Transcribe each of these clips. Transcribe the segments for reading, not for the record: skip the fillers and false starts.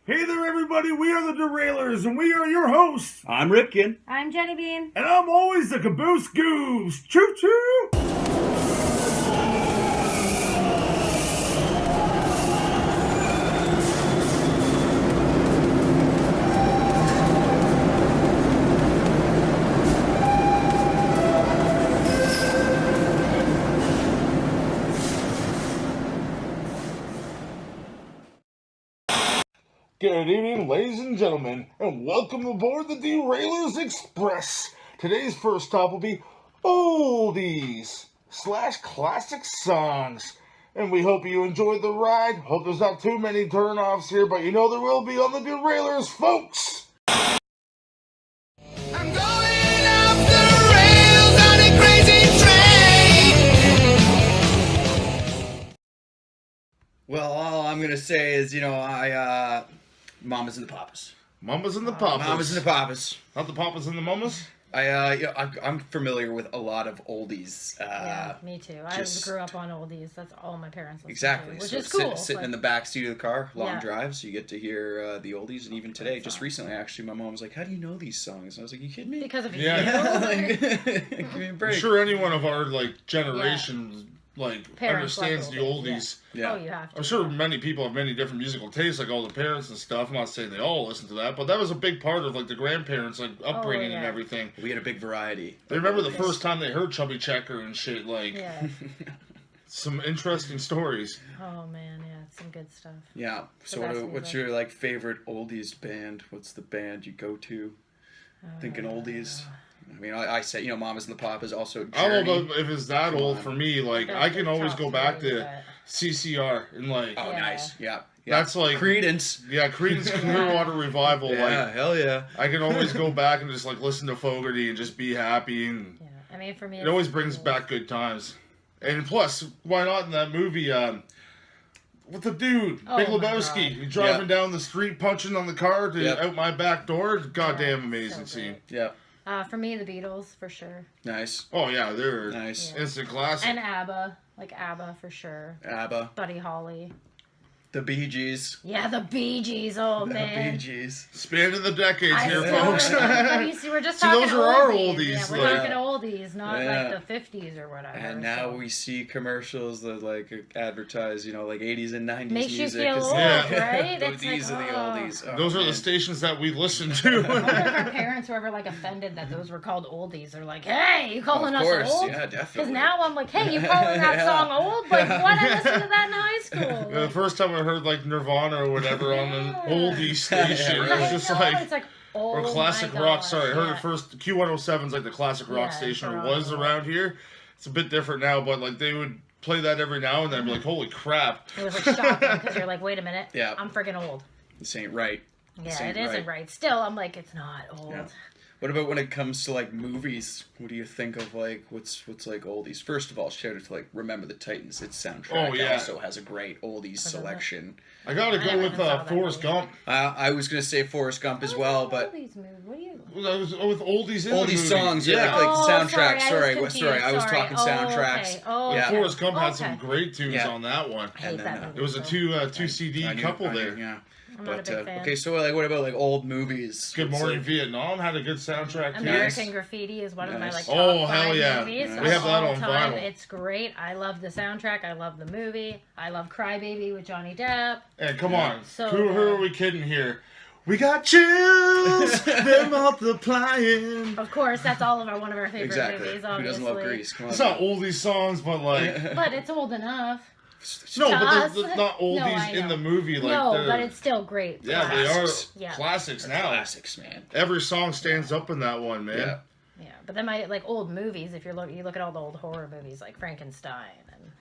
Hey there, everybody. We are the DeRailers, and we are your hosts. I'm Ripkin. I'm Jenny Bean. And I'm always the Caboose Goose. Choo-choo! Good evening, ladies and gentlemen, and welcome aboard the DeRailers Express. Today's first stop will be Oldies / classic songs. And we hope you enjoyed the ride. Hope there's not too many turn-offs here, but you know there will be on the DeRailers, folks. I'm going off the rails on a crazy train. Well, all I'm gonna say is, Mamas and the Papas. Mamas and the Papas. Mamas and the Papas. Not the Papas and the Mamas? I'm familiar with a lot of oldies. Yeah, me too. I grew up on oldies. That's all my parents listened Exactly. to, which So is cool. Sitting in the back seat of the car, long Yeah. drives, you get to hear the oldies. And even today, just recently, actually, my mom was like, "How do you know these songs?" And I was like, "You kidding me?" Because of you. Yeah. Give me a break. I'm sure anyone of our generation Parents understands love the oldies, oldies. Yeah. Oh, you have to. I'm sure many people have many different musical tastes, like all the parents and stuff. I'm not saying they all listen to that, but that was a big part of the grandparents' upbringing and everything. We had a big variety. They remember the first time they heard Chubby Checker and shit. Yeah. Some interesting stories. Oh man, yeah, some good stuff. Yeah. So what's your favorite oldies band? What's the band you go to? Thinking oldies. I mean, I say, Mamas and the Papas, also Journey. I don't know if it's that old for me. I can always go back to but... CCR and Oh, nice. Yeah. That's Creedence. Yeah, Creedence Clearwater Revival. Yeah, hell yeah. I can always go back and just listen to Fogerty and just be happy, and Yeah, I mean, for me, it always brings back good times. And plus, why not in that movie? With the dude, Big Lebowski, he's driving down the street, punching on the car out my back door. Goddamn amazing scene. Yeah. For me, the Beatles, for sure. Nice. Oh yeah, they're nice. Instant classic. And ABBA, ABBA for sure. ABBA. Buddy Holly. The Bee Gees. Yeah, the Bee Gees. Oh man. The Bee Gees. Spanning the decades here, know. folks. We're just talking those are our oldies. oldies. Yeah, we're talking oldies, not the 50s or whatever. And now we see commercials that advertise, 80s and 90s makes music. you feel old, right? These are the oldies. Oh, those are the stations that we listen to. I wonder if our parents were ever offended that those were called oldies. They're like, "Hey, you calling us old?" Yeah, definitely. Because now I'm like, "Hey, you calling that song old? What? I listened to that in high school." The first time I heard Nirvana or whatever on an oldie station, it was just it's or classic rock. Sorry, I heard it first. Q107's the classic rock station, or was around here. It's a bit different now, but they would play that every now and then. Be like, holy crap! It was shocking because you're like, wait a minute, I'm friggin' old. This ain't right. Yeah, it isn't right. Still, I'm like, it's not old. Yeah. What about when it comes to movies? What do you think of what's oldies? First of all, shout out to Remember the Titans. Its soundtrack also has a great oldies selection. I gotta go with Forrest Gump. I was gonna say Forrest Gump as well, but oldies movie. What do you? I was with oldies in oldies the movie. songs, the soundtrack. Sorry, I was talking soundtracks. Okay. Oh, yeah. Forrest Gump had some great tunes on that one. And then, it was a two CD couple there. Yeah. I'm not a big fan. Okay, so what about old movies? Good Morning Vietnam had a good soundtrack too. American Graffiti is one of my top hell 5 yeah. movies. We have that on time. vinyl. It's great. I love the soundtrack. I love the movie. I love Crybaby with Johnny Depp. And come on, So who are we kidding here? We got chills, they're multiplying. Of course, that's one of our favorite movies. Obviously, who doesn't love Grease? Come on, it's not oldie songs, but but it's old enough. No, but there's not oldies in the movie. But it's still great. Yeah, they are classics now. Classics, man. Every song stands up in that one, man. Yeah, but then my old movies. If you look at all the old horror movies like Frankenstein,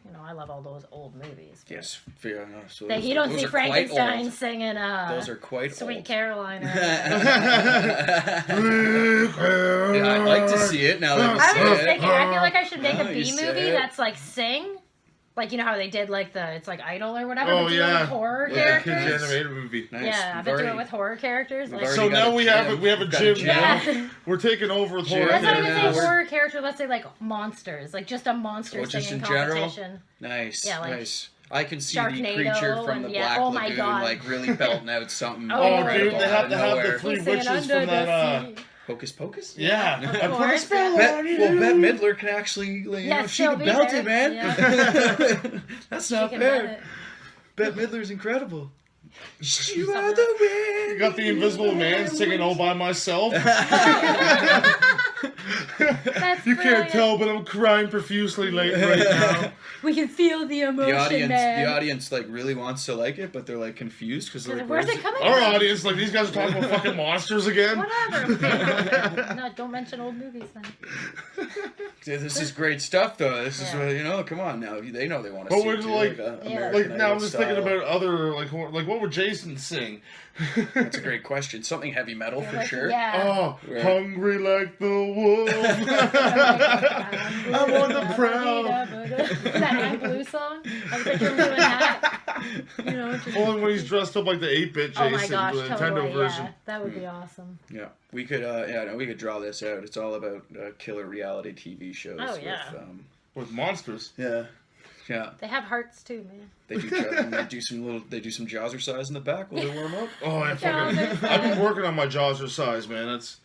and I love all those old movies. Yes, fair enough. So you don't see Frankenstein singing. Those are quite Sweet old. Caroline. Yeah, I'd like to see it now that you I say was just it. thinking. I feel like I should make a B you movie said that's sing. How they did it's Idol or whatever. Oh but do it yeah, with horror kids characters. animated movie. Nice. Yeah, but do it with horror characters. So now we have a gym. Yeah. We're taking over with horror. Let's not even characters. say horror characters. Let's say monsters, just a monster just singing in general? competition. Nice. Yeah, nice. I can see the Sharknado creature from and the yeah, Black oh my Lagoon God. like really belting out something Oh, incredible dude, they out have of to have the nowhere. three He's singing witches under from that. the sea. Hocus Pocus? Yeah, Of I put a course, spell yeah. on you. Bette Midler can actually, like, you Yeah, know, she she'll can be belt there. it, man. Yeah. That's She not can fair. run it. Bette Midler's incredible. You are the wind. You got the Invisible Man singing "All by Myself." That's You can't brilliant. tell, but I'm crying profusely right now. We can feel the emotion, man. The audience, like, really wants to like it, but they're like confused because they're like, Where's it coming Our from? audience, like, these guys are talking about fucking monsters again. Whatever. No, don't mention old movies then. Yeah, this is great stuff, though. This is Yeah. what, you know. Come on now, they know they want to But see we're it too, like- Yeah. Like, now I'm Idol just thinking style. about other, like what would Jason sing? That's a great question. Something heavy metal for Like, sure. Yeah. Oh, Right. hungry like the wolf. I'm on the prowl. That I'm Blue song. I was picturing him doing that. You know, just, Only when he's dressed up like the 8-bit Jason, oh my gosh, the Nintendo totally. version. Yeah, that would be awesome. Yeah, we could. We could draw this out. It's all about killer reality TV shows. Oh, yeah. With monsters. Yeah. They have hearts too, man. They do some jazzercise in the back while they warm up. Oh, I've been working on my Jawser size, man. It's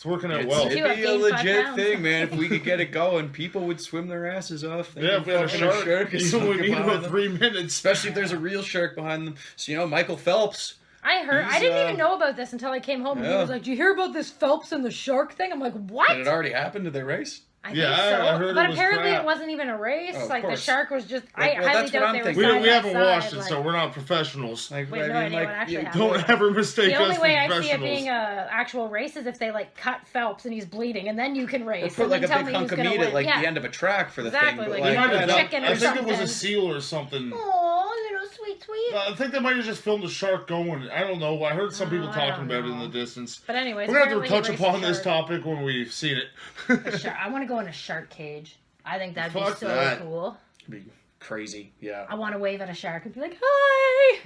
working out It's, well. You it'd have be a gained 5 legit pounds. thing, man. If we could get it going, people would swim their asses off. They Yeah, would if we had a fucking shark, is you would fucking need behind about them. 3 minutes. Especially if there's a real shark behind them. So, you know, Michael Phelps. I heard. I He's, didn't even know about this until I came home and he yeah. was like, "Do you hear about this Phelps and the shark thing?" I'm like, "What?" Did it already happen? Did they race? I Yeah, think so. I heard it but was apparently crap. it wasn't even a race. Oh, of like the course. shark was just. Like, well, I highly that's what doubt I'm they were thinking. side We by haven't side, watched it, like- so we're not professionals. Like, We have no idea what actually happened. Don't ever mistake The us only for way I professionals. see it being a actual race is if they like cut Phelps and he's bleeding, and then you can Or race. put and like then a tell big me hunk who's of gonna meat win. at like Yeah. the end of a track for the Exactly, thing. But like, They you might might have have done- chicken I or think it was a something. seal or something. Oh, little sweet. I think they might have just filmed a shark going. I don't know. I heard some people I talking don't about it in know. the distance. But anyways, We're gonna have to apparently he touch raced a upon this shark. topic when we've seen it. A shark. I want to go in a shark cage. I think that'd be Fuck so that. cool. be crazy, yeah. I want to wave at a shark and be like, "Hi."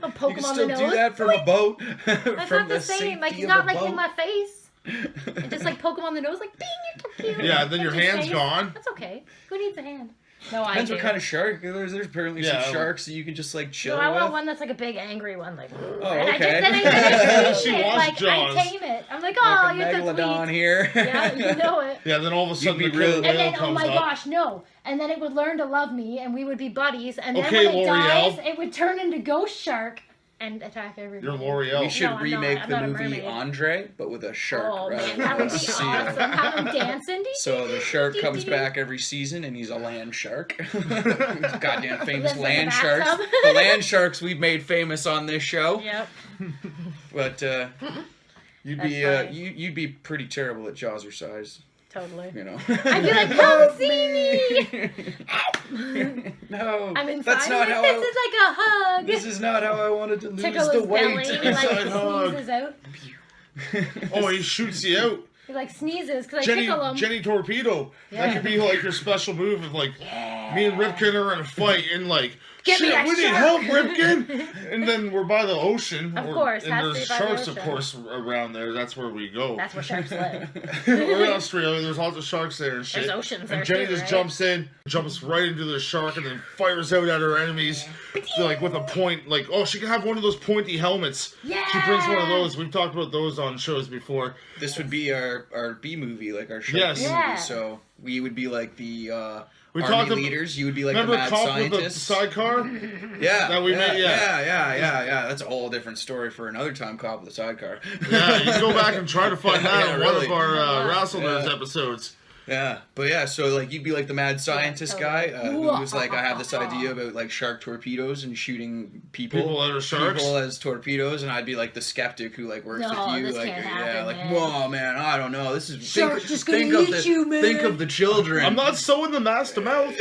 I'll poke you him can on still the do nose. that from a boat. That's from not the same. Like safety he's of not a like boat. in my face. And just like poke him on the nose, like, "Bing, you're so cute." Yeah, then your That's his hand's face. gone. That's okay. Who needs a hand? No, I Depends do. what kind of shark. There's apparently Yeah. some sharks that you can just like chill No, I want with. one that's like a big angry one, like. Oh, and okay. I just She tame it, wants like Jaws. I tame it. I'm like, Like oh, a you're so megalodon sweet. here. Yeah, you know it. Yeah, then all of a sudden be the killer real- whale And then, oh comes my up. gosh, no. And then it would learn to love me, and we would be buddies. And then Okay, when it L'Oreal. dies, it would turn into Ghost Shark and attack everybody. You're L'Oreal. We should No, I'm remake not. I'm the not a movie mermaid. Andre, but with a shark Oh rather man, than that would a be seal. awesome. Have him dancing. So the shark comes back every season, and he's a land shark. Goddamn famous Lives in the land sharks. bathtub. The land sharks we've made famous on this show. Yep. But you'd That's be funny. you'd be pretty terrible at jazzercise, Totally. you know. I'd be like, come see me. No, I'm inside. that's not I'm how like, this is like a hug. This is not how I wanted to lose Tickle the his weight. belly. He like Inside hug. sneezes out. Oh, he shoots you out. He like sneezes because I tickle him. Jenny Torpedo. Yeah. That could be like your special move of like me and Ripken are in a fight and like Get me shit, that we need shark." help, Ripken. And then we're by the ocean. Of course, and has to there's be by the sharks, of ocean. course, around there. That's where we go. That's where sharks live. We're in Australia. There's lots of sharks there and shit. There's oceans there and Jenny too, just right? jumps in, jumps right into the shark, and then fires out at her enemies, like with a point. Like, oh, she can have one of those pointy helmets. Yeah. She brings one of those. We've talked about those on shows before. This would be our B movie, like our shark Yes. B movie. Yeah. So we would be like the We army talked ab- leaders. You would be like Remember the mad Cop with the scientists. sidecar? Yeah, that we made? Yeah. yeah. That's a whole different story for another time. Cop with a sidecar. Yeah, you can go back and try to find that Yeah, on really. one of our Wrestle Nerds Yeah. episodes. Yeah, but yeah, so like you'd be like the mad scientist totally. guy who was like, I have this idea about like shark torpedoes and shooting people People that are sharks? people as torpedoes, and I'd be like the skeptic who like works No, with you, this like can't yeah, happen, like man. whoa man, I don't know, this is Shark's just gonna think of eat the you, man. think of the children. I'm not sewing the mask to mouth.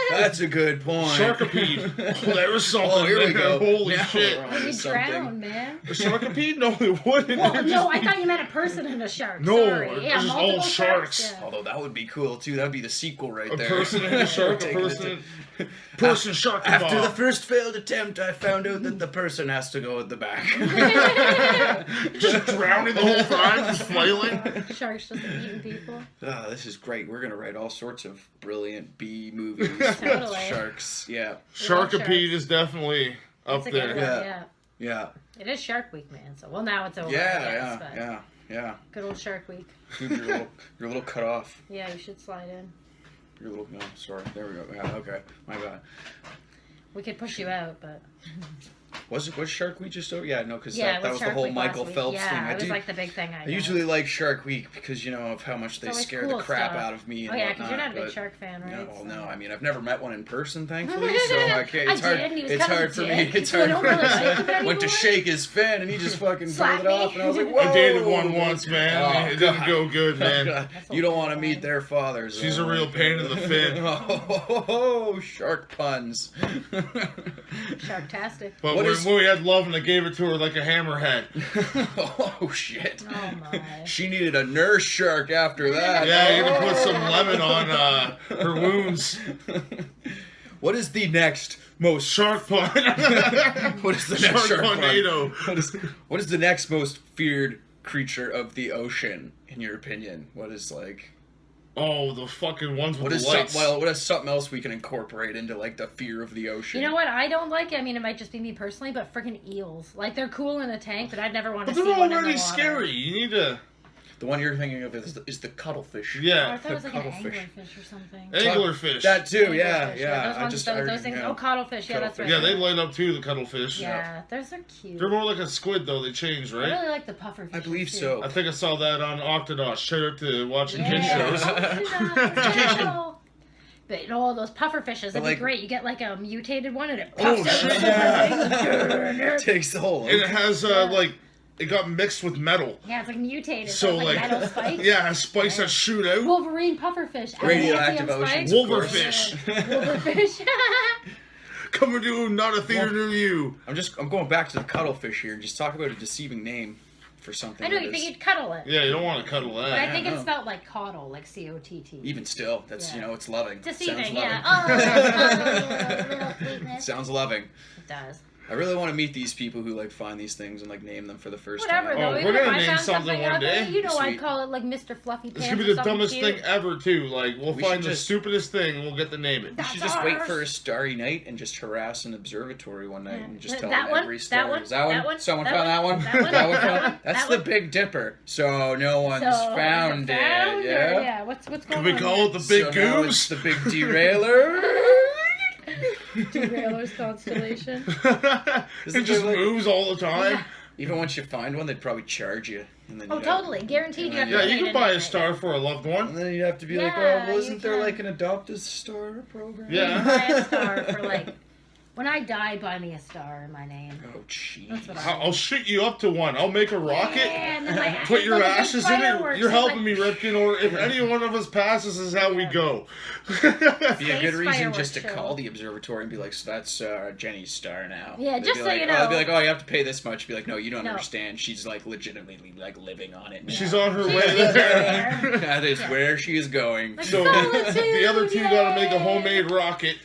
That's a good point. Sharkipede. Oh, there was something Oh, here we there. go. Holy Now shit. we're on We'd to be something. drowned, man. A Sharkipede? No, it wouldn't. Well, It'd no, just I be- thought you meant a person and a shark. No, Sorry. it's Yeah, just all multiple sharks. sharks. Yeah. Although that would be cool too. That would be the sequel right A there. person and a shark. A Taking it to- person shark. After the first failed attempt, I found out that the person has to go at the back. just drowning the whole time, just flailing. Sharks just eating people. This is great. We're gonna write all sorts of brilliant B movies Totally. with sharks. Yeah, Sharkopede is definitely up It's a good there. one, Yeah. yeah. yeah, It is Shark Week, man. So well, now it's over. I yeah, guess, but yeah. Good old Shark Week. Dude, you're a little cut off. Yeah, you should slide in. You're a little. No, sorry. There we go. Yeah, okay. My bad. We could push you out, but Was Shark Week just over? Yeah, no, because yeah, that it was was the Shark whole Week Michael last week. Phelps yeah, thing. it was like the big thing. I usually like Shark Week because you know of how much they always scare cool the crap stuff. out of me. And Oh yeah, because you're whatnot, not a big but- shark fan, right? No, So- no. I mean, I've never met one in person, thankfully, so I can't. It's I hard. did, and he was It's kind of hard a for me. dick, It's so I hard don't for me. really like him Went to anymore. shake his fin, and he just fucking Slapped pulled it me. off, and I was like, "Whoa!" I dated one once, man. Oh, It didn't God. go good, man. God. You don't want to meet their fathers. She's a real pain in the fin. Oh, shark puns. Sharktastic. But What when, is- when we had love and I gave it to her like a hammerhead. Oh shit. Oh my. She needed a nurse shark after that. Yeah, you had to put some lemon on her wounds. What is the next most Shark pun. What is the next shark pun? Sharknado. What is the next most feared creature of the ocean, in your opinion? What is like? Oh, the fucking ones with What the is lights. what is something else we can incorporate into like the fear of the ocean? You know what? I don't like. I mean, it might just be me personally, but freaking eels. Like they're cool in a tank, but I'd never want to But see they're one in the already water. scary. You need to... The one you're thinking of is the cuttlefish. Oh, I Yeah. thought it was like an Cuttlefish. anglerfish or something. Anglerfish. That too, yeah, Anglerfish, yeah. Those ones, those things. yeah. Oh, cuttlefish. Yeah, that's right. Yeah, they light up too, the cuttlefish. Yeah, those are cute. They're more like a squid, though. They changed, I right? really like the pufferfish. I believe too. so. I think I saw that on Octodot. Shout out to watching kid Yeah. shows. But all those puffer fishes, that'd But, like- be great. You get like a mutated one and it Oh, pops out. shit, Yeah. Takes the whole. And it has, like, it got mixed with metal. Yeah, it's like mutated. So, it's like, metal spikes. yeah, it has spikes that shoot out. Wolverine pufferfish. Radioactive Adamantium oceans, spikes. of course. Wolverfish. Wolverfish. Coming to not a theater near you. I'm going back to the cuttlefish here and just talk about a deceiving name for something. I know, that you is- think you'd cuddle it. Yeah, you don't want to cuddle But that. I think no. it's spelled like coddle, like C-O-T-T. Even still, that's Yeah. it's loving. Deceiving, Sounds yeah. loving. Oh, sweetness. Sounds loving. It does. I really want to meet these people who like find these things and like name them for the first Whatever, time. though. Oh, Even we're if gonna I name found something one ugly, day. you know, I'd Sweet. call it like Mr. Fluffy Pants. It's gonna be or the something dumbest cute. thing ever, too. Like, we'll We find should the just- stupidest thing and we'll get to name it. You should That's just wait ours. for a starry night and just harass an observatory one night Yeah. and just That tell one, them every that star. one, Is that one? that one, Someone that found that one, one? that one, That one that found- one, That's that the one. Big Dipper. So no one's So, found it. found or- Yeah. Yeah. What's going Can on? we call it the Big So now Goose? it's the Big Derailer. DeRailers constellation? It just like- moves all the time. Yeah. Even once you find one, they'd probably charge you. And then Oh, you'd have- totally. Guaranteed you have to Yeah, pay you to can buy name a it. star for a loved And one. then you'd have to be like, Yeah, oh, wasn't you there can. like an adopt a star program? Yeah. Buy a star for like, when I die, buy me a star in my name. Oh, jeez. That's what I'll shoot you up to one. I'll make a rocket. Yeah, and then my Put your like a big ashes in it. fireworks, You're it's helping like- me, Ripkin. Or if any one of us passes, is how we Yeah. go. Be a good Space reason just to fireworks call show. the observatory and be like, so that's Jenny's star now. Yeah, They'd just be so like, you Oh, they'd be know. like, oh, you have to pay this much. Be like, no, you don't No. understand. She's like legitimately like living on it. She's on her She's way there. there. That is Yeah. where she is going. Like, So Solitude, the other two gotta make a yay! homemade rocket.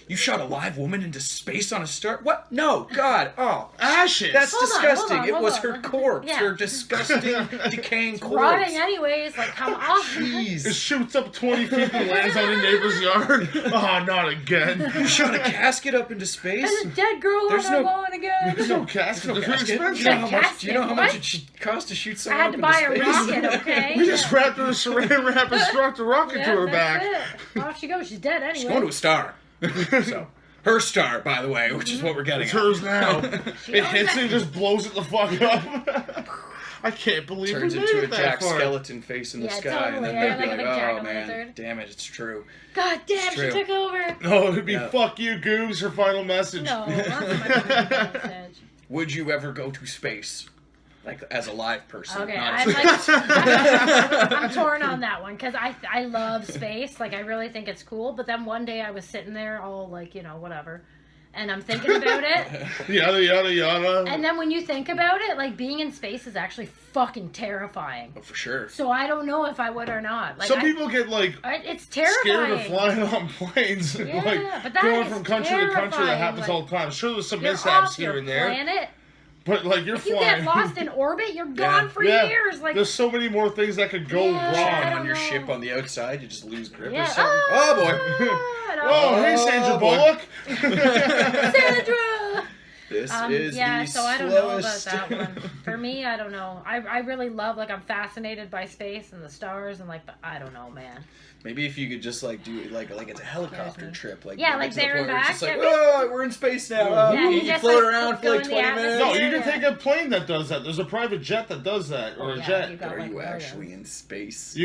You shot a live woman into space on a star? What? No, God. Oh, Ashes. that's Hold on, disgusting. hold on, It hold was on. her corpse. Yeah. Her disgusting, decaying corpse. Rotting anyways, like, come on. It Jeez. shoots up 20 feet and lands on your neighbor's yard. Oh, not again. You shot a casket up into space? There's a dead girl There's on our no- lawn again. There's no casket. They're too Casket? Do expensive. you know how much? Casket? Do you know how much What? it should cost to shoot I someone had up to into buy a space? rocket, okay? We just wrapped her in saran wrap and strapped a rocket Yeah, to her that's back. it. Off she goes. She's dead anyway. She's going to a star. So, her star, by the way, which is what we're getting It's at. hers now. She It owns hits it. it and just blows it the fuck up. I can't believe Turns we made into a it that Jack far. Skeleton face in the Yeah, sky, totally, and then yeah, they'd be like a like, big oh man, jack-o'-lantern. damn it, it's true. God damn, she true. took over. No, it'd be Yeah. fuck you, Goobs, her final message. No, that's not my message. Would you ever go to space? Like, as a live person? Okay, not I'm, as- like, I'm torn on that one because I love space. Like, I really think it's cool. But then one day I was sitting there all like, you know, whatever. and I'm thinking about it. Yada, yada, yada. And then when you think about it, like, being in space is actually fucking terrifying. Oh, for sure. So I don't know if I would or not. Like, Some people get, like, it's terrifying. scared of flying on planes. Yeah, like, but that going is from country to country, that terrifying, happens like, all the time. Sure, there's some You're mishaps off here your and there. planet. But, like, you're If you flying. get lost in orbit, you're gone for years. Like, there's so many more things that could go Yeah, I wrong. don't On your know. ship on the outside, you just lose grip yeah. or something. Oh, boy. Oh, hey, Sandra Bullock. Sandra! This is yeah, the so I don't know about slowest. that one. For me, I don't know. I really love, like, I'm fascinated by space and the stars and, like, but I don't know, man. Maybe if you could just like do it like it's a helicopter me. trip, like Yeah, get like to the there and point where it's back, just like, yeah. oh, we're in space now. Yeah, you you just, float like, around go for like in the 20 minutes. No, you can Yeah. take a plane that does that. There's a private jet that does that, or Oh, a yeah, jet. you got, Are like, you millions. actually in space?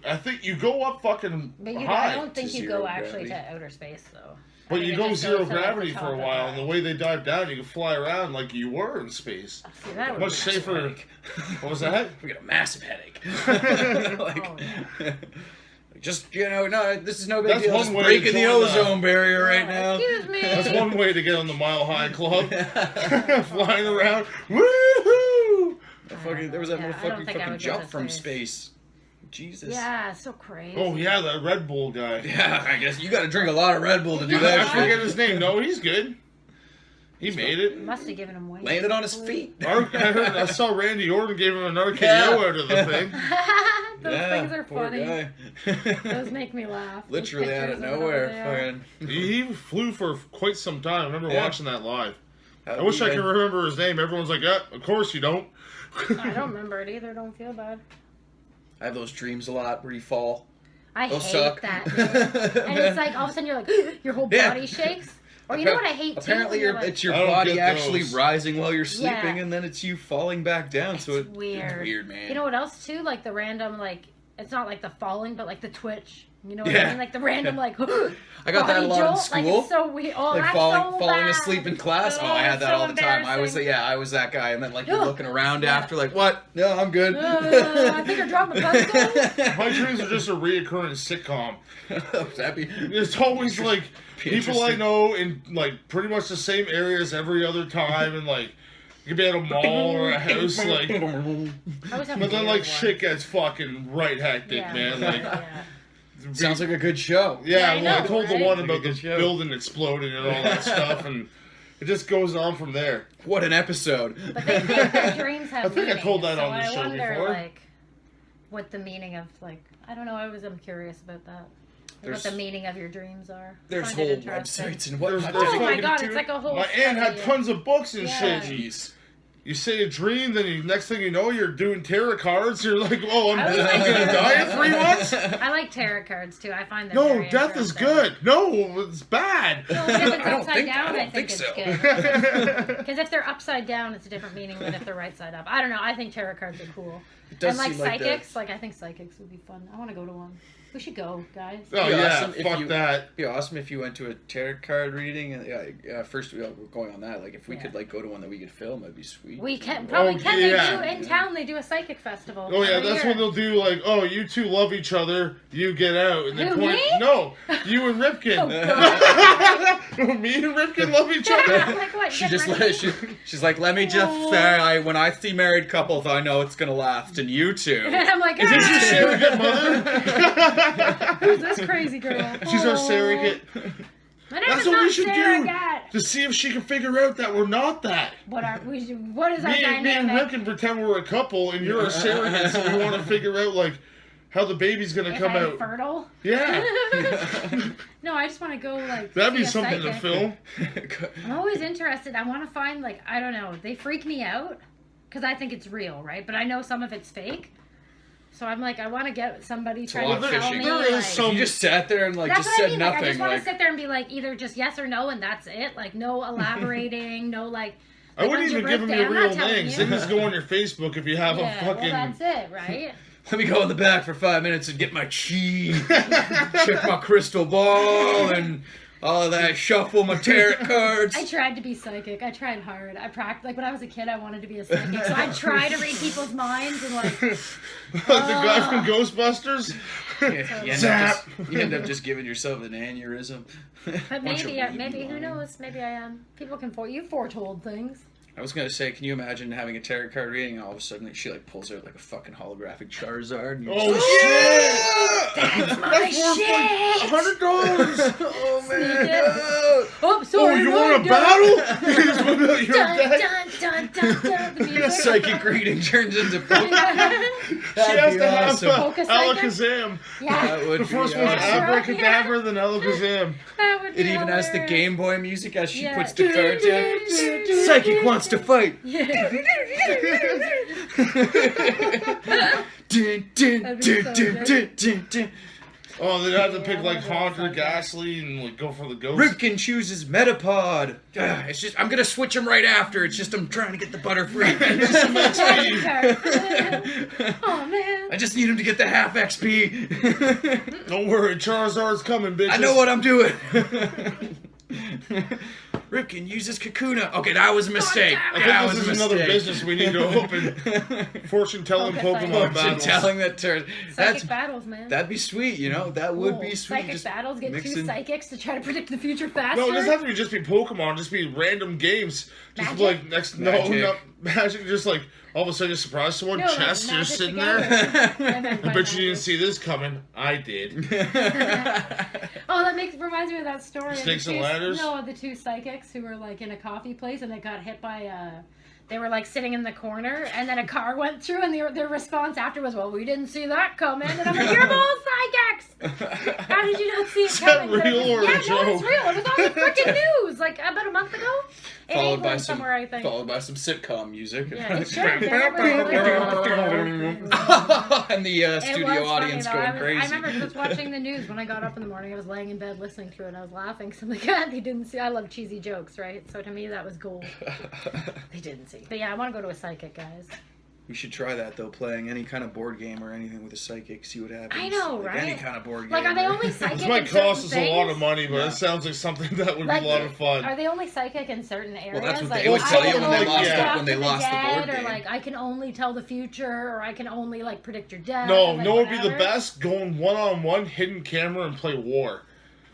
I think you go up fucking But you, high. I don't think to you zero go actually gravity. to outer space, though. But I think you it go just zero goes to, like, the gravity top for a of while, that. and the way they dive down, you can fly around like you were in space. See, that would Much be safer. Headache. What was that? We got a massive headache. like, Oh, yeah. just no, this is no big That's deal. one Just way to breaking the join ozone barrier right now. Excuse me. That's one way to get on the Mile High Club. Flying around. Woohoo! There was that Yeah, I don't motherfucking think I fucking would go jump to from space. space. Jesus. Yeah, so crazy. Oh, yeah, that Red Bull guy. Yeah, I guess you got to drink a lot of Red Bull to do I that shit. forget his name. No, he's good. He made it. Must have given him weight. Landed on his feet. I saw Randy Orton gave him an RKO Yeah. out of the thing. Those things are poor funny. guy. Those make me laugh. Those Literally out of pictures it over nowhere. there. Fucking. He flew for quite some time. I remember Yeah. watching that live. That I would wish be I could good. remember his name. Everyone's like, yeah, of course you don't. I don't remember it either. Don't feel bad. I have those dreams a lot where you fall. I Those hate suck. that. Dude. And it's like all of a sudden you're like, your whole Yeah. body shakes. Or you know what I hate too? Apparently, When you're like, it's your I don't body get actually those. rising while you're sleeping, Yeah. and then it's you falling back down. So it's weird. weird, man. You know what else too? Like the random like it's not like the falling, but like the twitch. You know what Yeah. I mean? Like the random like. I got that a body lot in jolt. school. Like it's so weird. Oh, Like that's falling so bad. asleep in class. Oh, I had that so all the time. I was embarrassing. I was that guy, and then like you're Ugh. looking around Yeah. after, like, what? No, I'm good. I think I dropped my pencil. My dreams are just a reoccurring sitcom. That'd be. It's always like Be people I interesting. know in like pretty much the same areas every other time, and like you could be at a mall or a house, like. I always have But then weird like ones. shit gets fucking right hectic, Yeah. man. Like. Yeah. Sounds like a good show. Yeah, I well, I know, told the right? one Like about a the good show. building exploding and all that stuff, and it just goes on from there. What an episode. But they think their dreams have I think I meaning, told that so on the I show wonder, before. like, what the meaning of, like, I don't know, I'm curious about that. Like, There's- what the meaning of your dreams are. There's Find it whole interesting. websites and whatnot. There's Oh my fucking god, dude- it's like a whole My aunt had study. tons of books and Yeah. shit. Jeez. You say a dream, then next thing you know, you're doing tarot cards. You're like, oh, I'm I was like- gonna die in 3 months. I like tarot cards too. I find them No, very death is interesting. good. No, it's bad. Well, if it's I don't upside think- down, I don't I think think it's so. good. Because if they're upside down, it's a different meaning than if they're right side up. I don't know. I think tarot cards are cool. It does And like seem like psychics, like I think psychics would be fun. I want to go to one. We should go, guys. Oh Yeah, yeah, awesome if fuck you- that. It'd be awesome if you went to a tarot card reading, and first we're going on that. Like if we Yeah. could like go to one that we could film, that'd be sweet. We can probably Oh, can. yeah. They do in town. They do a psychic festival. Oh yeah, every that's year. when they'll do like, oh, you two love each other, you get out, and they Who, point. me? No, you and Ripken. Oh, Me and Ripken love each other. like what? She get just ready? she's like, let me just Oh. say, when I see married couples, I know it's gonna last, and you two. And I'm like, Is this your ah, surrogate mother? who's this crazy girl? She's our Oh. surrogate. My name That's is what we not should do. surrogate. To see if she can figure out that we're not that. What is our Me and dynamic? Ripken pretend we're a couple, and you're a surrogate, so we want to figure out like how the baby's gonna If come I'm out. fertile? Yeah, No, I just want to go like. that'd see be a something to psychic. film. I'm always interested. I want to find like I don't know. They freak me out because I think it's real, right? But I know some of it's fake. So I'm like, I want to get somebody trying lot to of tell fishing. me. There is like, some- You just sat there and like that's just what I said mean. Like, I nothing. just want to Like, sit there and be like, either just yes or no, and that's it. Like, no elaborating, no like. I like, wouldn't on even your give them birthday, your I'm not real telling names. you. They just go on your Facebook if you have Yeah, a fucking. well, that's it, right? let me go in the back for 5 minutes and get my cheese, check my crystal ball, and All of that shuffle my tarot cards. I tried to be psychic. I tried hard. I practiced. Like, when I was a kid, I wanted to be a psychic. So I'd try to read people's minds and, like... The guy from Ghostbusters? You end up just giving yourself an aneurysm. But maybe, who knows? Maybe I am. People can you foretold things. I was gonna say, can you imagine having a tarot card reading and all of a sudden she like pulls out like a fucking holographic Charizard? And Oh shit! That's my shit! $100! Oh man! Oh, sorry. Oh, you want a battle? You just went out your deck. Dun, dun, dun. The music. Psychic reading turns into She has to have Focus psychic? Alakazam. Yeah. That would The first be one's awesome. Abracadabra, then Alakazam. That would be It even has the hilarious. Game Boy music as she Yeah. puts the cards in. Psychic wants to fight. Yeah. Dun, dun, That'd be dun, so dun, good. dun, dun, dun. Oh, they'd have to pick Yeah, like that's Haunter, so good. Ghastly, and like go for the ghost. Ripken chooses Metapod. It's just I'm gonna switch him right after. It's just I'm trying to get the Butterfree. Oh man. I just need him to get the half XP. Don't worry, Charizard's coming, bitches. I know what I'm doing. Ripken uses Kakuna. Okay, that was a mistake. I That think was this a is another mistake. business we need to open. Fortune-telling Focus Pokemon psychic. battles. Telling that turn. Psychic battles, man. That'd be sweet, you know. That would be Cool. sweet. Psychic Just battles. Get mix two in- psychics to try to predict the future faster. No, it doesn't have to be just be Pokemon. Just be random games. Just Magic? like next, Magic. no, not magic. Just like all of a sudden you surprise someone. No, like Chess, you're magic sitting together. there. I meant by I bet you didn't magic. see this coming. I did. Oh, that reminds me of that story. of the Snakes and two- ladders? No, the two psychics who were like in a coffee place and they got hit by they were like sitting in the corner and then a car went through and their response after was, well, we didn't see that coming. And I'm like, you're both psychics! How did you not see it Is that coming? real or a yeah, no, joke? it's real. It was on the freaking news like about a month ago. In Followed England by some, somewhere, I think. followed by some sitcom music. Yeah, it should. They never- And the It studio was funny, audience though. going I crazy. remember just watching the news when I got up in the morning. I was laying in bed listening to it and I was laughing because I'm like, God, they didn't see. I love cheesy jokes, right? So to me, that was gold. They didn't see. But yeah, I want to go to a psychic, guys. We should try that though, playing any kind of board game or anything with a psychic, see what happens. I know, Like, right? Any kind of board game. Like, are they only psychic This might in certain cost us a lot of things? money, but Yeah. it sounds like something that would Like, be a lot of fun. Are they only psychic in certain areas? that's what like, they would I tell can you when they only lost talk it, when they to lost the dead, board or game. like I can only tell the future, or I can only like predict your death. No, and, like, no, would be the whatever. best going one-on-one, hidden camera, and play war.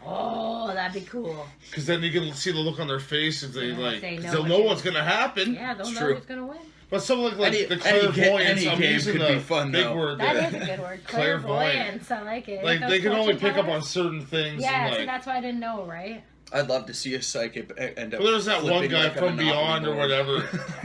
Oh, that'd be cool. Because then you can see the look on their face if they Yeah, like. they 'cause know they'll what know you- what's gonna happen. Yeah, they'll It's know true. who's gonna win. But something like Any- the any clairvoyance, I'm game using could the be fun, big though. word That there. is a good word. Clairvoyant. Clairvoyance. I like it. Like Those they can only fortune pick up tellers. on certain things. Yeah, and, see, like, that's why I didn't know, right? I'd love to see a psychic end up. well, there's that one flipping guy like a from Monopoly Beyond or board. whatever.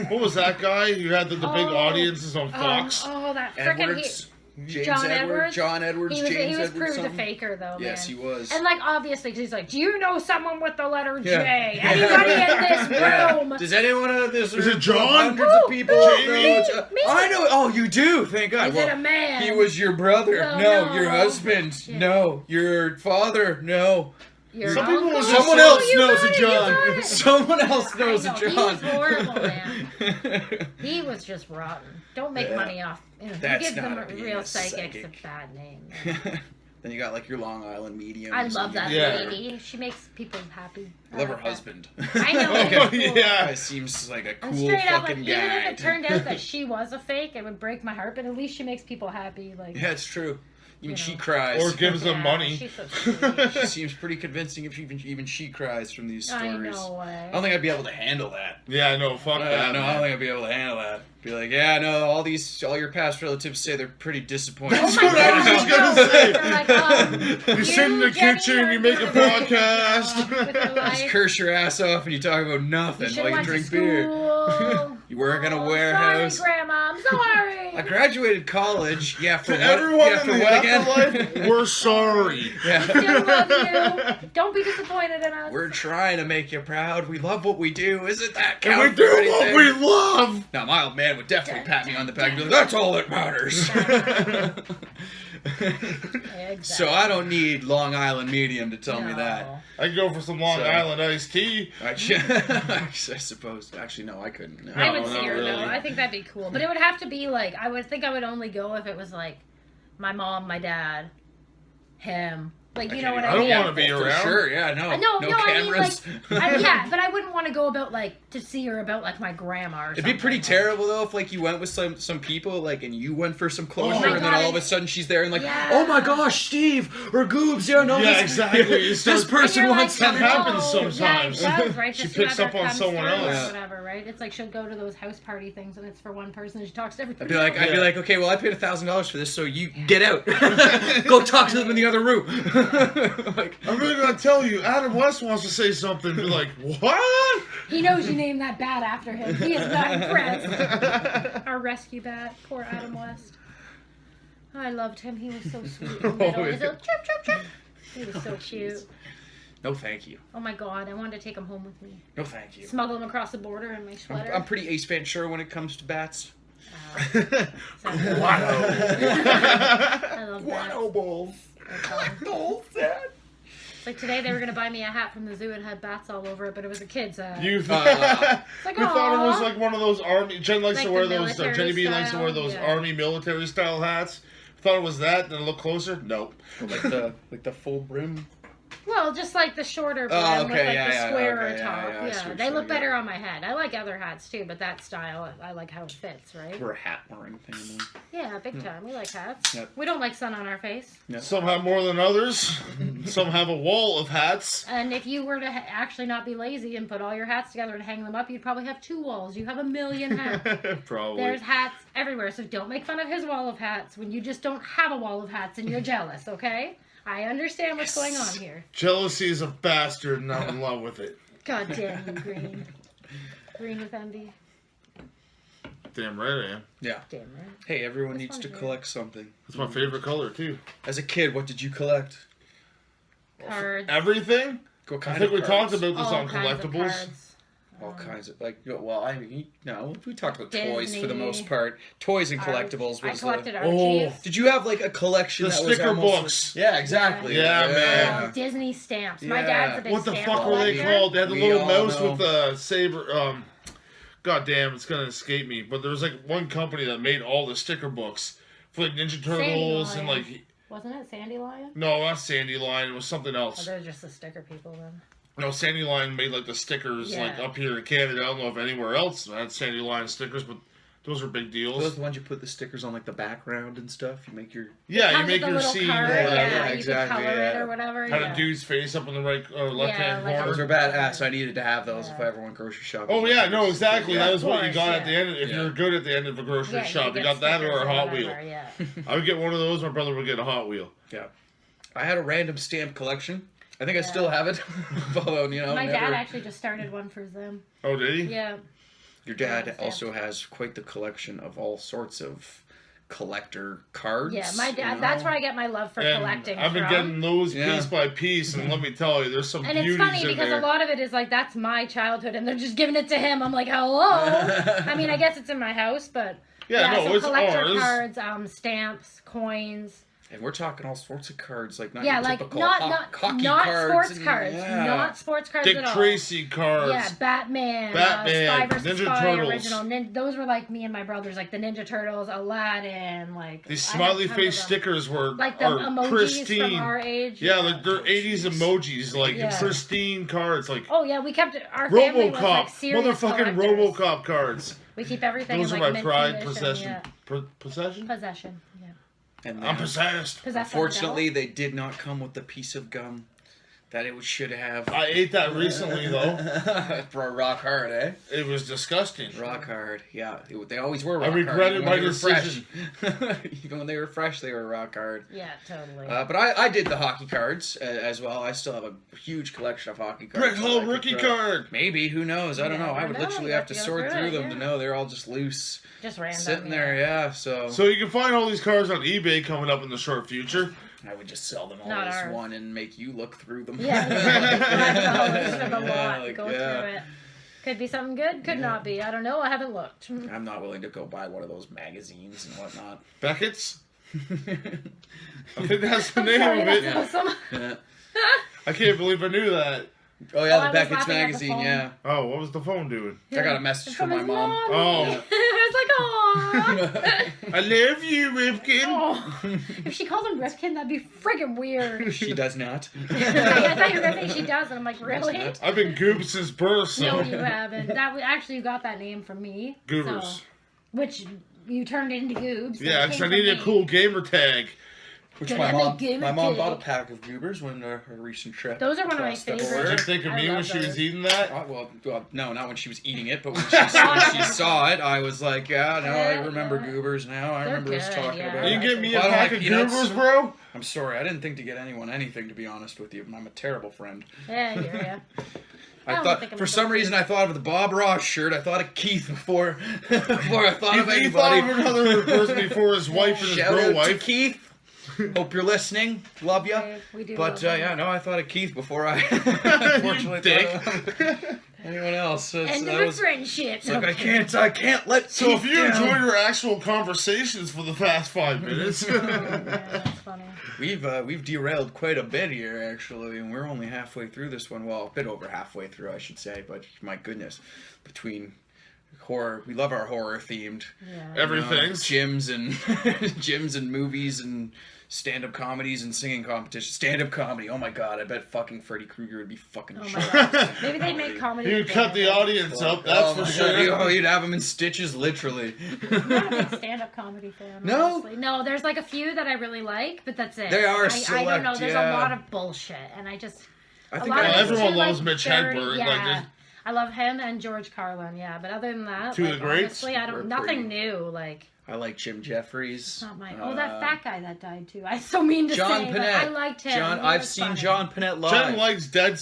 What was that guy? You had the big Oh, audiences on Fox. Oh, that freaking Edwards. James John Edwards. Edwards? John Edwards. he was James Edwards. proved a something. faker though, Yes, he man. was. And like obviously, 'cause he's like, do you know someone with the letter Yeah. J? Anybody in this room? Does anyone in this room? Is it John? Hundreds Who? of people. Who? know Me? it's- Me? I know. Oh, you do. Thank God. Is Well, it a man? he was your brother. Oh, no, no. your husband. Yeah. No, your father. No. Your Some people uncle? will Someone Oh, else you knows got a it, you John. got it. Someone else knows I a know, John. he was horrible, man. He was just rotten. Don't make Yeah. money off. You know, That's give them not being real a psychics a psychic. bad name. Man. Then you got like your Long Island medium. I love that Yeah. lady. She makes people happy. I love her like that. husband. I know. Oh, he's cool. yeah. Guy seems like a And cool straight up, like, fucking even guy. if it turned out that she was a fake, it would break my heart. But at least she makes people happy. Like, Yeah, it's true. Even You she know. cries. Or gives them yeah, money. she's so sweet. She seems pretty convincing if even she cries from these stories. I know. I don't think I'd be able to handle that. Yeah, no, fuck that. No, I don't man. think I'd be able to handle that. Be like, yeah, no, all your past relatives say they're pretty disappointed. Oh That's my what I was God, just gonna no. say. They're like, You sit in the Jenny, kitchen, are you make a doing very good podcast. job with your Just life. curse your ass off and you talk about You nothing should while you went to drink beer. school. You work in a Oh, warehouse. Sorry, Grandma. I'm sorry. I graduated college. Yeah, for To what? everyone yeah, in for the what again? afterlife, we're sorry. Yeah. We still love you. Don't be disappointed in us. We're trying to make you proud. We love what we do. Isn't that And count we for do anything? what we love. Now, my old man would definitely pat me on the back and be like, that's all that matters. Exactly. So I don't need Long Island Medium to tell me that. No. I could go for some Long So- Island iced tea. I suppose. Actually, no, I couldn't. No. I would No, see not her really. though. I think that'd be cool. But it would have to be like, I would think I would only go if it was like my mom, my dad, him, Like, you know what I I mean? don't want to be For around. sure, yeah, no. No, no I mean, like, cameras. yeah, but I wouldn't want to go about, like, to see her about, like, my grandma or It'd something. be pretty like. terrible though if like you went with some people like and you went for some closure Oh my and then God, all of a sudden she's there and like, yeah. oh my gosh, Steve or Goobs, yeah, no, Yeah, this, exactly. You this start- person And you're wants like, that to happens oh, sometimes. Yeah, it does, right? She Just picks whoever up on comes someone through else. or whatever, right? It's like she'll go to those house party things and it's for one person and she talks to everybody. I'd be like, okay, well I paid $1,000 for this, so you get out. Go talk to them in the other room. Like, I'm really gonna tell you, Adam West wants to say something. Be like, what? He knows you named that bat after him. He is not impressed. Our rescue bat, poor Adam West. I loved him. He was so sweet. In the middle. His little chirp, chirp, chirp. He was so cute. no, thank you. Oh my god, I wanted to take him home with me. No, thank you. Smuggle him across the border in my sweater. I'm pretty Ace Ventura when it comes to bats. Sounds good. Wow. I love that. Guano balls. It's like today they were gonna buy me a hat from the zoo and had bats all over it, but it was a kid's hat. You, It's like, you thought it was aw. like one of those army. Jen likes Like to wear the those. military Jenny B likes to wear style? those Yeah. army military style hats. Thought it was that. Then look closer. Nope. like the full brim. Well, just like the shorter brim Oh, with okay, like yeah, the yeah, squarer okay, yeah, top. yeah, I see Yeah, what they you're look saying, better yeah. on my head. I like other hats too, but that style, I like how it fits, right? We're a hat wearing family. Yeah, big time. We like hats. Yep. We don't like sun on our face. Some have more than others. Some have a wall of hats. And if you were to actually not be lazy and put all your hats together and hang them up, you'd probably have 2 walls. You have a million hats. Probably. There's hats everywhere, so don't make fun of his wall of hats when you just don't have a wall of hats and you're jealous, okay? I understand what's going on here. Jealousy is a bastard, and I'm in love with it. God damn you, Green. Green with envy. Damn right I am. Yeah. Damn right. Hey, everyone That's needs fun to to hear. collect something. That's my favorite color too. As a kid, what did you collect? Cards. Everything. What I kind think of we talked cards? about this All on kinds of collectibles. cards. All kinds of well, I mean, no, we talked about toys for the Disney. most part. Toys and collectibles I was collected the. Archies. Oh. Did you have like a collection The that was sticker almost books. Yeah, exactly. Yeah, man. Disney stamps. My Yeah. dad's a big What the stamp fuck were they collector. called? They had the We little all mouse know. with the saber. God damn, it's gonna escape me. But there was like one company that made all the sticker books for like Ninja Turtles and Lion. like Wasn't it Sandy Lion? no, not Sandy Line. It was something Oh, else. they're just the sticker people then. No, Sandy Line made like the stickers Yeah. like up here in Canada. I don't know if anywhere else had Sandy Line stickers, but those are big deals. Those are the ones you put the stickers on like the background and stuff. You make your Yeah, you Comes make with a your little scene or card, whatever. yeah, Yeah, you exactly, can color it yeah. or whatever. Had yeah. a dude's face up in the right left hand like a- corner. those are badass. I needed to have those if Yeah. I ever went grocery shopping. Oh yeah, no, exactly. Yeah. That was what you course, got at yeah. the end. If Yeah. you were good at the end of a grocery Yeah, shop, you get got that or stickers a Hot whatever, Wheel. Yeah. I would get one of those. My brother would get a Hot Wheel. Yeah. I had a random stamp collection. I think I Yeah. still have it. Although, you know, My never... dad actually just started one for them. Oh, did he? Yeah. Your dad Yeah, also has quite the collection of all sorts of collector cards. Yeah, my dad. you know? That's where I get my love for And collecting I've been from. getting those Yeah. piece by piece, and let me tell you, there's some And beauties it's funny in because there. a lot of it is like, that's my childhood, and they're just giving it to him. I'm like, hello. I mean, I guess it's in my house, but Yeah, no, so it's collector ours. cards, stamps, coins. And we're talking all sorts of cards, like not Yeah, your like typical not hockey not cards sports and- cards, yeah. not sports cards Dick at all. Tracy cards. Yeah, Batman, Batman, Spy vs. Ninja Spy, Turtles. original. Those were like me and my brothers, like the Ninja Turtles, Aladdin, like These I smiley have face tons of them. stickers were like the are emojis pristine. from our age. Yeah, like they're 80s emojis, like Yeah. pristine cards, like Oh yeah, we kept our family was like RoboCop, serious motherfucking collectors. RoboCop cards. We keep everything Those in are like my mint pride, condition, possession. Yeah. Possession? Possession. Yeah. And I'm then, possessed. Possessed. unfortunately, they did not come with the piece of gum that it should have. I ate that recently though. For a rock hard, eh? It was disgusting. Rock hard, yeah. They always were. I Rock regretted hard, even my when they were fresh. decision. Even when they were fresh, they were rock hard. Yeah, totally. But I did the hockey cards as well. I still have a huge collection of hockey cards. Brett that Hull I could rookie throw. card. Maybe, who knows? I don't know. I never would know. literally You have have to to go sort through through it, them yeah. to know they're all just loose, Just random. sitting there. Yeah, so So you can find all these cards on eBay coming up in the short future. I would just sell them all Not as ours. one and make you look through them. Yeah, $5 for the lot. like, Go yeah. through it. Could be something good. Could not be. I don't know. I haven't looked. I'm not willing to go buy one of those magazines and whatnot. Beckett's? I think that's the I'm name sorry, of that's it. awesome. Yeah. I can't believe I knew that. Oh Oh, yeah, I the was Beckett's laughing at the magazine. phone. Yeah, Oh, what was the phone doing? I got a message from my his mom. Oh. I was like, I love you, Rifkin. Oh, if she calls him Rifkin, that'd be friggin' weird. She does not. I thought you were gonna say she does, and I'm like, really? I've been Goop since birth, so. No, you haven't. Actually, you got that name from me. Goobers. So, which you turned into Goobs. Yeah, because I needed a cool gamer tag. Which Good my on the mom gimmick. bought a pack of goobers when her recent trip. Those are one of my across the favorites. Did border. you think of I me when love she was those. eating that? Well, no, not when she was eating it, but when she saw it, I was like, yeah, no, I remember goobers now. I They're remember us good, talking yeah. about You it. can get me a Well, I don't pack like of peanuts. Goobers, bro? I'm sorry, I didn't think to get anyone anything, to be honest with you. I'm a terrible friend. Yeah, I hear ya. I don't thought, think I'm for a some dog. reason, I thought of the Bob Ross shirt. I thought of Keith before I thought of You thought anybody. of another person before his wife and his Shout girl out to wife. Keith. Hope you're listening. Love ya. Okay, we do But love them. yeah, no, I thought of Keith before I unfortunately dick. thought of anyone else. End of a friendship. It's like I can't let. So if Keith you down. enjoyed our actual conversations for the past 5 minutes, Yeah, that's funny. We've derailed quite a bit here actually, and we're only halfway through this one. Well, a bit over halfway through, I should say. But my goodness, between horror, we love our horror themed Yeah. everything's. gyms and gyms and movies and stand-up comedies and singing competitions. Stand-up comedy. Oh my god, I bet fucking Freddy Krueger would be fucking. Oh shocked. my god. Maybe they make comedy. You cut the audience up, that's Oh for my sure. God, you'd have them in stitches, literally. I'm not a big stand-up comedy fan. No? Honestly. No, there's like a few that I really like, but that's it. They are I don't know. select, There's yeah. a lot of bullshit, and I just. I A think lot I of Well, it's everyone too, loves like, Mitch dirty- Hedberg, Yeah. like, there's- I love him and George Carlin. Yeah, but other than that, Two of like, the greats? honestly, I We're don't. Nothing pretty- new. Like. I like Jim Jeffries. It's not my. Oh, that fat guy that died too. I so mean to John say, but Panette. I liked him. John, He I've was seen funny. John Panette live. Jen likes dead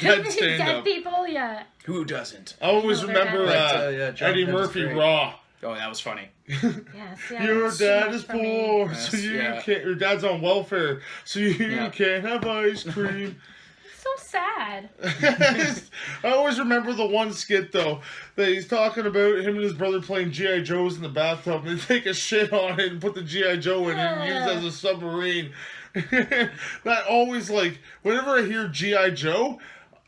Dead stand-up. people, yeah. Who doesn't? I always No, they're remember dead. But, yeah, John Eddie Penn was Murphy great. Raw. Oh, that was funny. Yes, yeah. Your that's too dad much is for me. poor, Yes, so you yeah. can't. Your dad's on welfare, so you Yeah. can't have ice cream. It's so sad. I always remember the one skit though that he's talking about him and his brother playing GI Joes in the bathtub. And they take a shit on it and put the GI Joe in it and use it as a submarine. That always like whenever I hear GI Joe,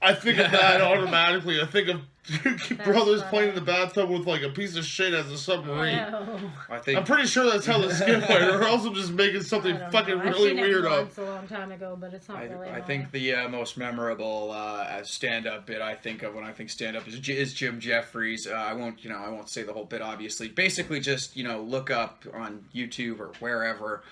I think of that automatically. I think of brothers funny. playing in the bathtub with like a piece of shit as a submarine. Ew. I think I'm pretty sure that's how the skit went, or else I'm just making something I don't fucking know. I've really seen it weird up. once a long time ago, but it's not really. I think the most memorable stand-up bit I think of when I think stand-up is Jim Jeffries. I won't say the whole bit obviously. Basically, just look up on YouTube or wherever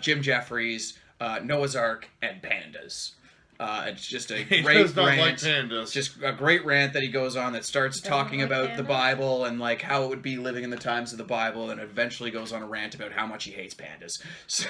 Jim Jeffries, Noah's Ark, and pandas. It's just a He great does not rant. like pandas. Just a great rant that he goes on that starts Doesn't talking like about the pandas? Bible and like how it would be living in the times of the Bible, and eventually goes on a rant about how much he hates pandas. So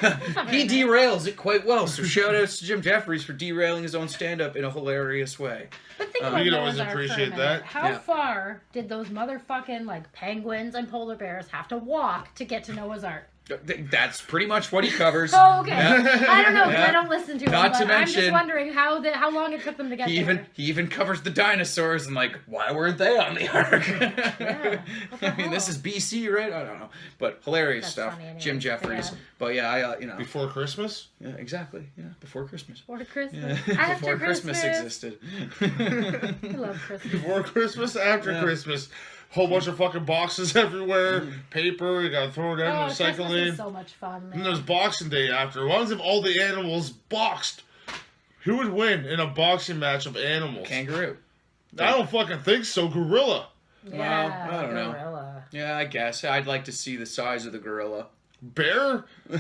he derails it quite well. So shout outs to Jim Jeffries for derailing his own stand-up in a hilarious way. But think about You can Noah's always Ark for a appreciate minute. that. How Yeah. far did those motherfucking like penguins and polar bears have to walk to get to Noah's Ark? That's pretty much what he covers. Oh, okay. Yeah. I don't know. 'Cause Yeah. I don't listen to Not him. to But I'm just mention- wondering how long it took them to get He there. even covers the dinosaurs and like, why weren't they on the ark? Yeah. What the I mean, this hell? is BC, right? I don't know, but hilarious That's stuff. funny anyway, Jim but Jeffries, yeah. but yeah, Before Christmas? yeah, exactly, yeah, before Christmas. Before Christmas. Yeah. After Before Christmas existed. I love Christmas. Before Christmas, after Yeah. Christmas. Whole bunch of fucking boxes everywhere. Paper, you gotta throw it Oh, down, Christmas recycling. is so much fun, man. And there's Boxing Day after. As long as if all the animals boxed, who would win in a boxing match of animals? Kangaroo. I don't fucking think so. Gorilla. Yeah, Well, I don't know. gorilla. Yeah, I guess I'd like to see the size of the gorilla. Bear? Yeah,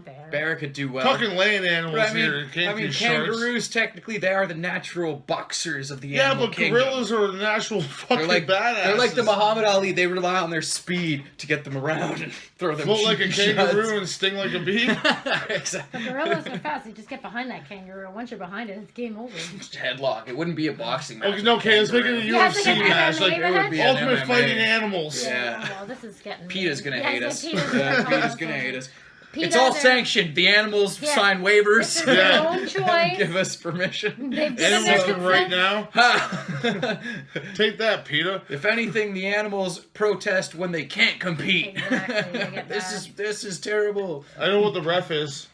bear. Bear could do well. Fucking land animals But here. Can't do sharks. kangaroos technically they are the natural boxers of the Yeah, animal but kingdom. gorillas are the natural fucking They're like badasses. They're like the Muhammad Ali. They rely on their speed to get them around and throw them. Float like a cheap kangaroo shots. and sting like a bee. Exactly. The gorillas are fast. You just get behind that kangaroo. Once you're behind it, it's game over. Just headlock. It wouldn't be a boxing match. Okay, no, okay, let's make it a You have to UFC get match. MMA Like, match? It would be an Ultimate MMA. Fighting Animals. Yeah. Well, this is getting. PETA's gonna Yeah, hate I us. said Yeah, PETA's PETA's gonna hate us. PETA, It's all they're- sanctioned. The animals Yeah. sign This waivers. is their Yeah. own choice. Give us permission. They've given Animals their can right consent. now. Ha! Take that, PETA. If anything, the animals protest when they can't compete. Exactly, they get This is terrible. I know what the ref is.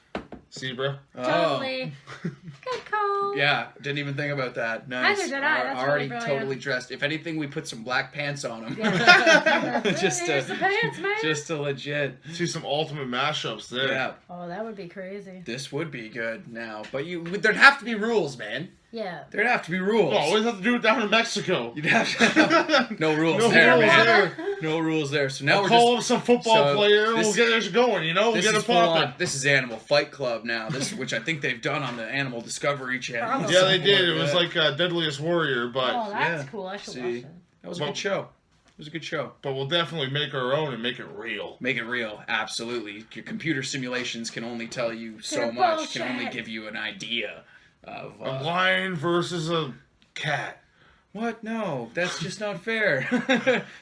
Zebra. Oh. Totally. Good call. Squirrel. Yeah, didn't even think about that. Nice. Neither did I. That's Already really totally brilliant. dressed. If anything, we put some black pants on him. Yeah. Just Here's the pants, man. just to legit. See some ultimate mashups there. Yeah, Oh, that would be crazy. this would be good now. But there'd have to be rules, man. Yeah. There'd have to be rules. Oh, always have to do it down in Mexico. You'd have to. No rules No there, rules man. there. No rules there. So now we're Call just. up some football so player and this- we'll get this going, you know? We'll This get is it full on. popping. This is Animal Fight Club now. This, which I think they've done on the Animal Discovery Channel. Probably. Yeah, they did. It Yeah. was like Deadliest Warrior, but Oh, that's yeah. cool. I should See? watch it. That was a good show. It was a good show. we'll definitely make our own and make it real. Make it real, absolutely. Your computer simulations can only tell you so They're much. Can only bullshit. give you an idea of. A lion versus a cat. What? No, that's just not fair.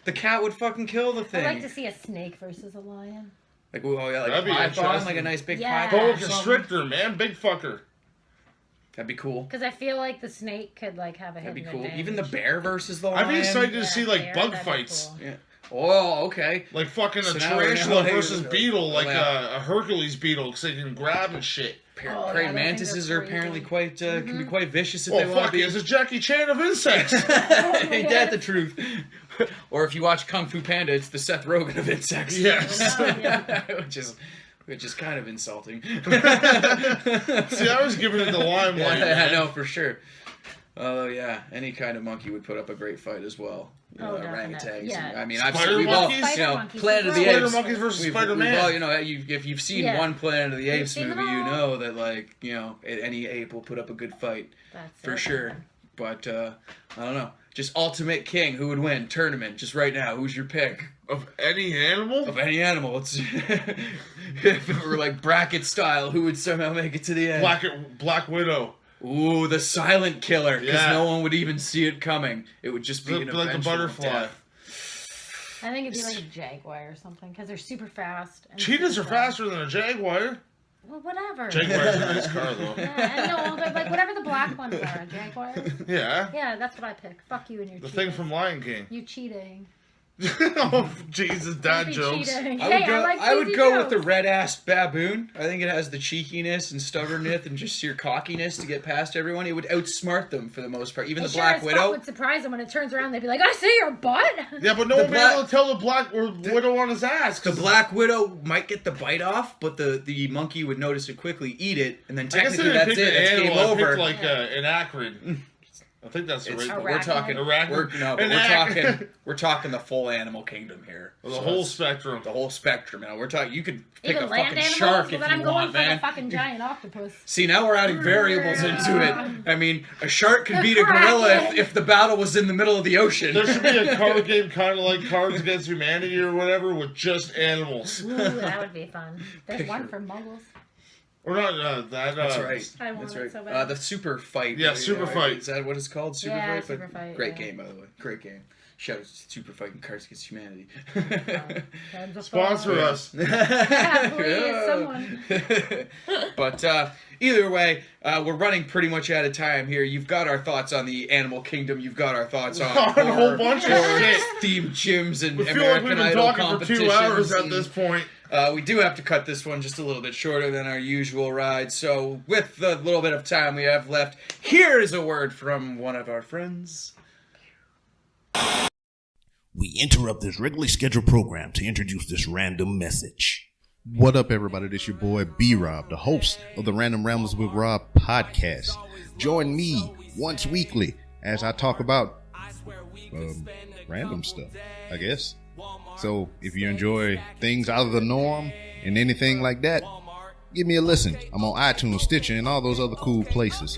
The cat would fucking kill the I'd thing. like to see a snake versus a lion. Like, oh yeah, like That'd be a python, interesting. like a nice big Yeah. python. Boa or something. constrictor, man. Big fucker. That'd be cool. Because I feel like the snake could like have a That'd hidden be cool. advantage. Even the bear versus the lion. I'd be excited to Yeah, see like bear, bug that'd be fights. cool. Yeah. Oh, okay. Like fucking So a now we're tarantula now- versus beetle, like Yeah. a Hercules beetle, because they can grab and shit. Oh, Praying yeah, those mantises things are are apparently crazy. quite can be quite vicious if Oh they want fuck, to be. it's a Jackie Chan of insects. Ain't that the truth? Or if you watch Kung Fu Panda, it's the Seth Rogen of insects. Yes. Oh, yeah. which is kind of insulting. See, I was giving it the limelight. Yeah, man. no, for sure. Although, yeah, any kind of monkey would put up a great fight as well. You know, Oh, definitely. orangutans. Yeah. I mean, Spider we've all, monkeys? you know, Monkeys Planet of the as well. Apes. Spider monkeys versus We've Spider-Man. all, you know, if you've seen Yeah. one Planet of the Apes seen them movie, you all. know that, like, you know, any ape will put up a good fight. That's For it. sure. But, I don't know. Just Ultimate King, who would win? Tournament, just right now. Who's your pick? Of any animal? Of any animal. It's if it were like bracket style, who would somehow make it to the end? Black Widow. Ooh, the silent killer, because Yeah. no one would even see it coming. It would just be an Like the eventual butterfly. death. I think it'd be like a jaguar or something because they're super fast. And Cheetahs are super faster than a jaguar. Well, whatever. Jaguar's a nice car, though. Yeah, no, but like whatever the black ones are, jaguars. Yeah. Yeah, that's what I pick. Fuck you and your The cheating. thing from Lion King. You cheating. Oh, Jesus, dad Don't be jokes. cheating. I Hey, would go, like I would cheesy go with the jokes. red-ass baboon. I think it has the cheekiness and stubbornness and just sheer cockiness to get past everyone. It would outsmart them for the most part. Even It the sure Black as fuck Widow. would surprise them when it turns around. They'd be like, "I see your butt." Yeah, but no one The be black- able to tell the Widow on his ass. The 'cause Black Widow might get the bite off, but the monkey would notice it quickly, eat it, and then I guess technically they didn't that's pick it. an That's game animal. I over. picked like an acrid. I think that's the It's, right. we're talking, Arachnid. we're talking the full animal kingdom here. The So whole it's spectrum. the whole spectrum. Now we're talking. You could pick Even a land fucking animals. shark Well, if then you I'm going want, for man. the fucking giant octopus. See, now we're adding variables into it. I mean, a shark could The beat a gorilla Kraken. if the battle was in the middle of the ocean. There should be a card game kind of like Cards Against Humanity or whatever with just animals. Ooh, that would be fun. There's one for muggles. Or not that. That's right. I want That's it right. so bad. The super fight. Yeah, Super Fight. Is that what it's called? Super Yeah, fight. Super Fight, Great yeah. game, by the way. Great game. Shout out to Super Fight and Cards Against Humanity. Tons of Sponsor fun. us. Yeah, please, someone. But either way, we're running pretty much out of time here. You've got our thoughts on the animal kingdom. You've got our thoughts on On a whole bunch of shit. themed gyms and We feel like American we've been Idol talking for competitions. 2 hours at and, this point. we do have to cut this one just a little bit shorter than our usual ride. So with the little bit of time we have left, here is a word from one of our friends. We interrupt this regularly scheduled program to introduce this random message. What up, everybody? This your boy B-Rob, the host of the Random Ramblers with Rob podcast. Join me once weekly as I talk about random stuff, I guess. So if you enjoy things out of the norm and anything like that, give me a listen. I'm on iTunes, Stitcher, and all those other cool places.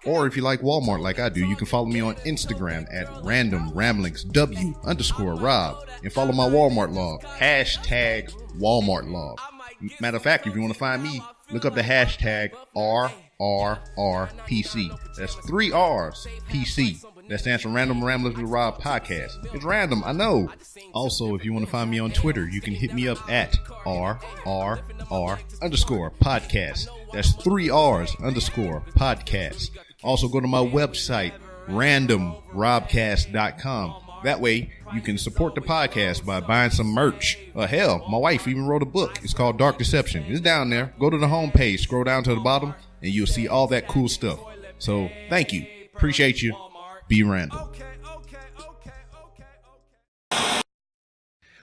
Or if you like Walmart like I do, you can follow me on Instagram at randomramblingsw_Rob and follow my Walmart log, hashtag Walmart log. Matter of fact, if you want to find me, look up the hashtag RRRPC. That's 3 R's, PC. That stands for Random Ramblers with Rob podcast. It's random, I know. Also, if you want to find me on Twitter, you can hit me up at RRR_podcast. That's 3 R's _podcast. Also, go to my website, randomrobcast.com. That way, you can support the podcast by buying some merch. Hell, my wife even wrote a book. It's called Dark Deception. It's down there. Go to the homepage, scroll down to the bottom, and you'll see all that cool stuff. So thank you. Appreciate you. Be random.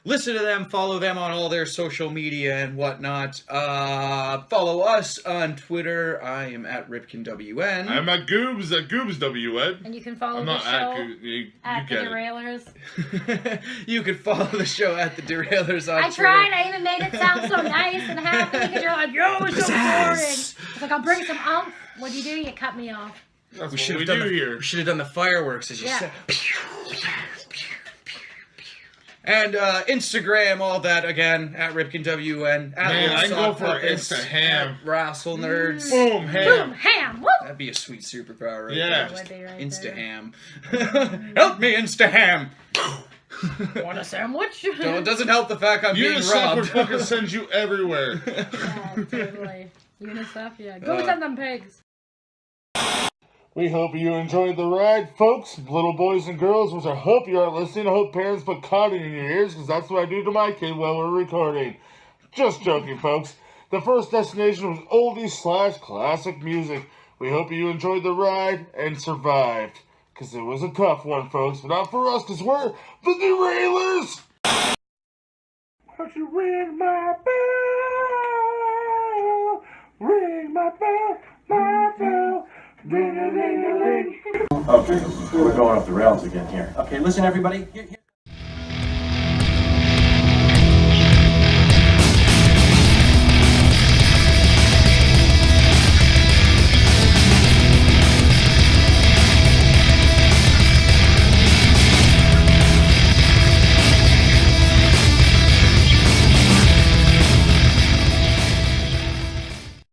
Listen to them, follow them on all their social media and whatnot. Follow us on Twitter. I am at RipkinWN. I'm at GoobsWN. And you can follow I'm the not show you at the get it. DeRailers. You can follow the show at the DeRailers on I Twitter. tried. I even made it sound so nice and happy because you're like, yo, it's so boring. It's like, I'll bring some umph. What'd you do? You cut me off. That's We what should we have do here. We should have done the fireworks as you Yeah. said. And Instagram, all that again at RipkinWN. At Man, I Little go Sock for Puppets, Insta-ham. at Wrestle Nerds. Boom, ham. Boom, ham, whoop. That'd be a sweet superpower, right Yeah. there. Would be right Insta there. ham. Help me, Insta ham. Want a sandwich? No, it doesn't help the fact I'm being UNICEF would robbed. fucking send you everywhere. Yeah, totally. UNICEF, yeah. Go send them pigs. We hope you enjoyed the ride, folks, little boys and girls, which I hope you aren't listening. I hope parents put cotton in your ears, because that's what I do to my kid while we're recording. Just joking, folks. The first destination was Oldies / classic music. We hope you enjoyed the ride and survived, because it was a tough one, folks, but not for us, because we're the DeRailers! Won't you ring my bell? Ring my bell, my bell. Ding-a-ling-a-ling. Okay, we're going off the rails again here. Okay, listen everybody. Here.